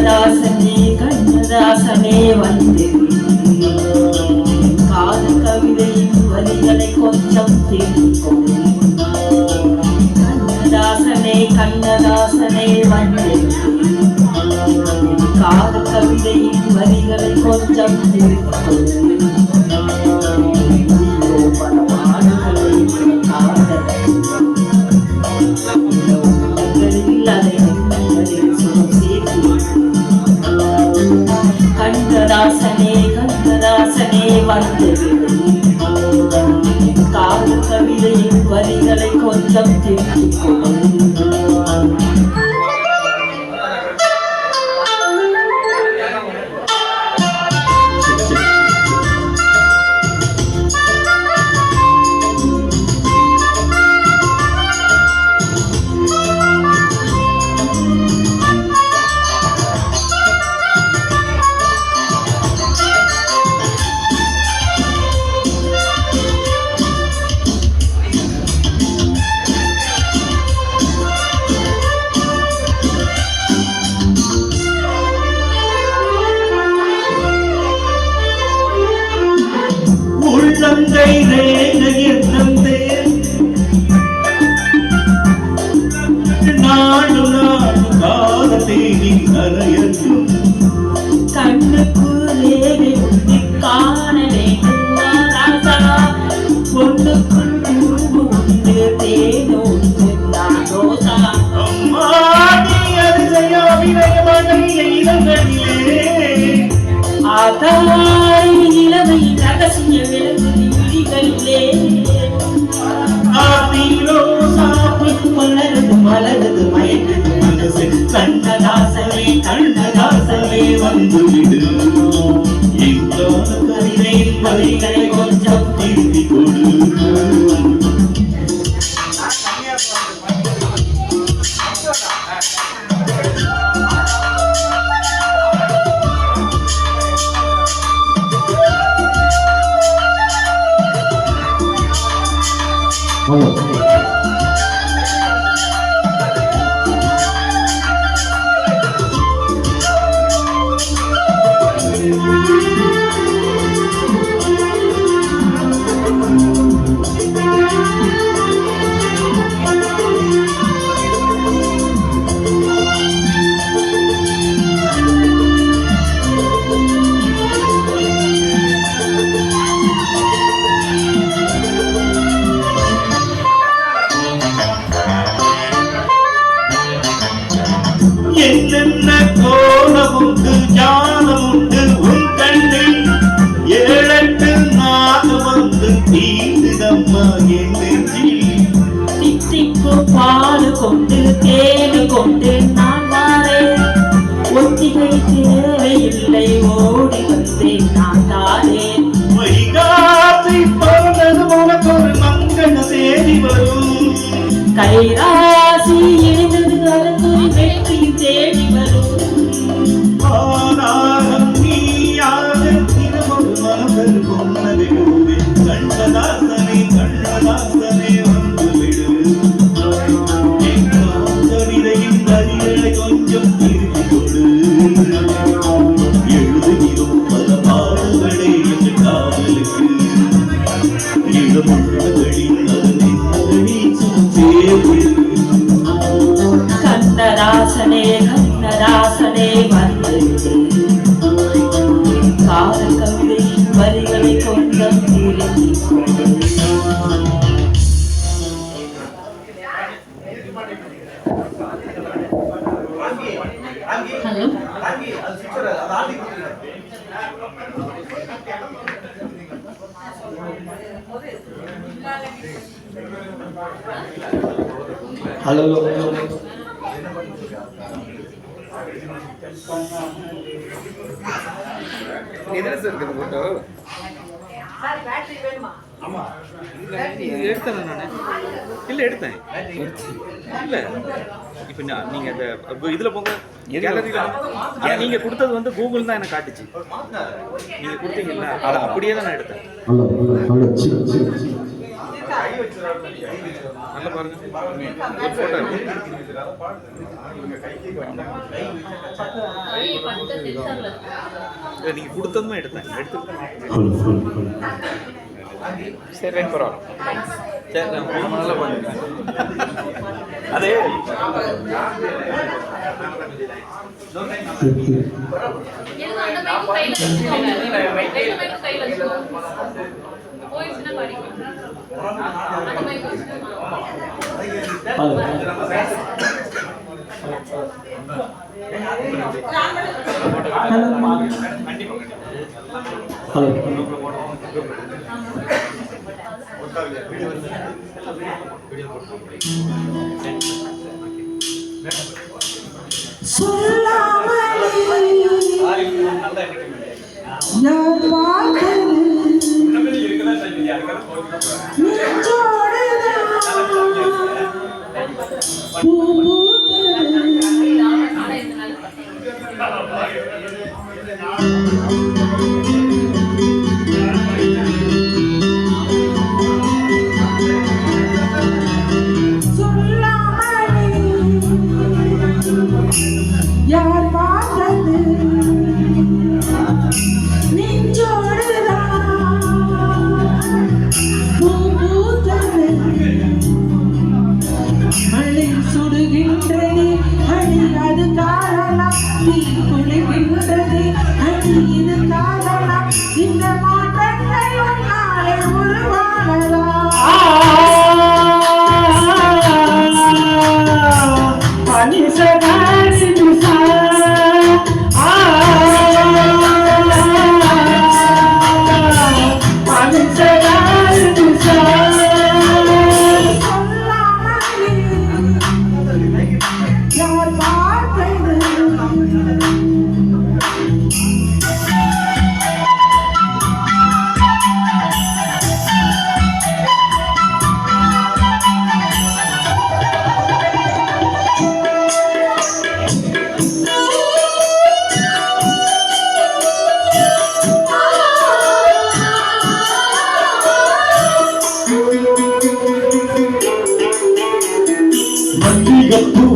கண்ணதாசனே கண்ணதாசனே வந்து காதல் கவிதையின் வரிகளை கொஞ்சம் தேடிக்கொள். கண்ணதாசனே கண்ணதாசனே வந்து காதல் கவிதையின் வரிகளை கொஞ்சம் தேடிக்கொள். கண்ணதாசனே கண்ணதாசனே வந்து காதல் கவிதையின் வரிகளை கொஞ்சம் தேடிக்கொள். உள்ளங்கை ரேகையிட்டே நாடு நாடு காதலின் அறையற்றும் கண்ணுக்கு ரேகை உண்டி காண வேண்டும் ராசா பொண்ணுக்குள் உண்டு தேனோ ரோசா அம்மா நீ அதிசயா வினயமனை இளங்களிலே ஆதாய் இளமை ரகசிய விளங்குதிகளிலே ஆதிரோ சாப்பிட்டு மலருது மலருது மயங்குது மனசு. கண்ணதாசனே கண்ணதாசனே வந்துவிடு எங்களோட கவிதையின் வரிகளை கொஞ்சம் திருத்திக் கொடு. என்னென்ன கோலமுண்டு ஞானமுண்டு உன் கண்ணில் ஏழெட்டு நாடு வந்து தீண்டுதம்மா என் நெஞ்சில். தித்திப்பு பால் கொண்டு தேனு கொண்டு நான் வாரேன் ஒத்திகை தேவையில்லை ஓடி வந்தேன் நான் தாரேன். வைகாசி போனது உனக்கு ஒரு மங்கள சேதி வரும் கைராசி இணைந்தது கலந்துரி வெற்றியும் தேடி வரும். ஆனாலும் நீயாக தினமொரு மனதில் கொண்டதை கூறி கண்ணதாசனே கண்ணதாசனே வந்துவிடு கவிதையின் வரிகளை கொஞ்சம் திருத்திக் கொடு. எழுதுகிறோம் பல பாடல்களை என்று காதலுக்கு இடமுள்ளகளின் கண்ணதாசனே கண்ணதாசனே வந்து காதல் கவிதையின் வரிகளை கொஞ்சம் திருத்திக் கொடு. ஹலோ ஹலோ போட்டோ எடுத்தேன் நான் இல்லை எடுத்தேன் இல்லை இப்போ நீங்கள் அந்த இதில் போங்க கேலரியில் நீங்கள் கொடுத்தது வந்து கூகுள் தான் எனக்கு காட்டுச்சு. நீங்கள் கொடுத்தீங்களா அதை அப்படியே தான் நான் எடுத்தேன். நல்லா பாருங்க ஒரு ஃபோட்டோ இருக்கு இல்லை நீங்கள் கொடுத்ததுமே எடுத்தேன் சரி ரைட் பரவாயில்ல சரி ரொம்ப நல்லா பண்ணிருக்கேன் அதே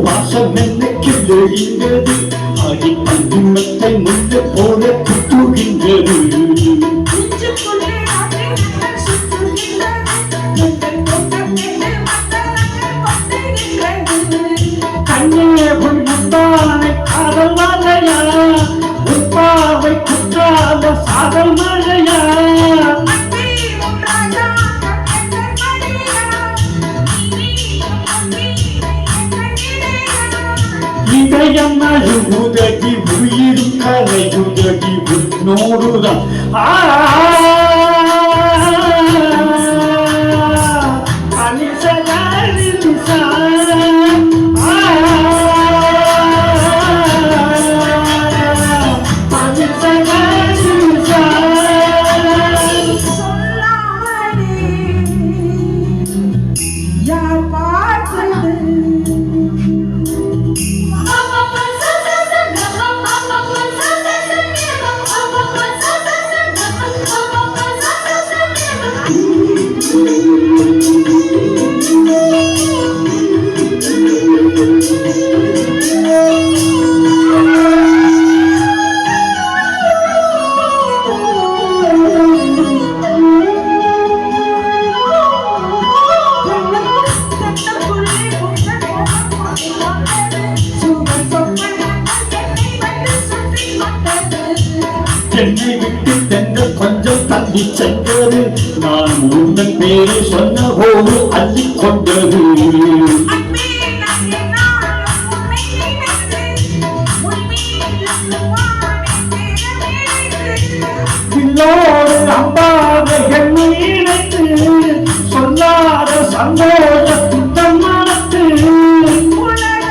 வாசம் என்ன கிள்ளுகின்றது அடிப்பை முள்ளு போல குத்துகின்றது கண்ணே உன்னை காதல் மழையா உப்பாவை குற்றாத சாதல் மழையா இதயம் அழுகுதடி உயிரும் கரையுதடி உன்னோடுதான் என்னை விட்டு தென்று கொஞ்சம் தள்ளி சென்றது நான் உங்கள் பேரை சொன்ன போது அள்ளி கொண்டது பின்னோடு அம்பாத என்னை இணைத்து சொல்லாத சந்தோஷ குத்தம் மனத்து உலக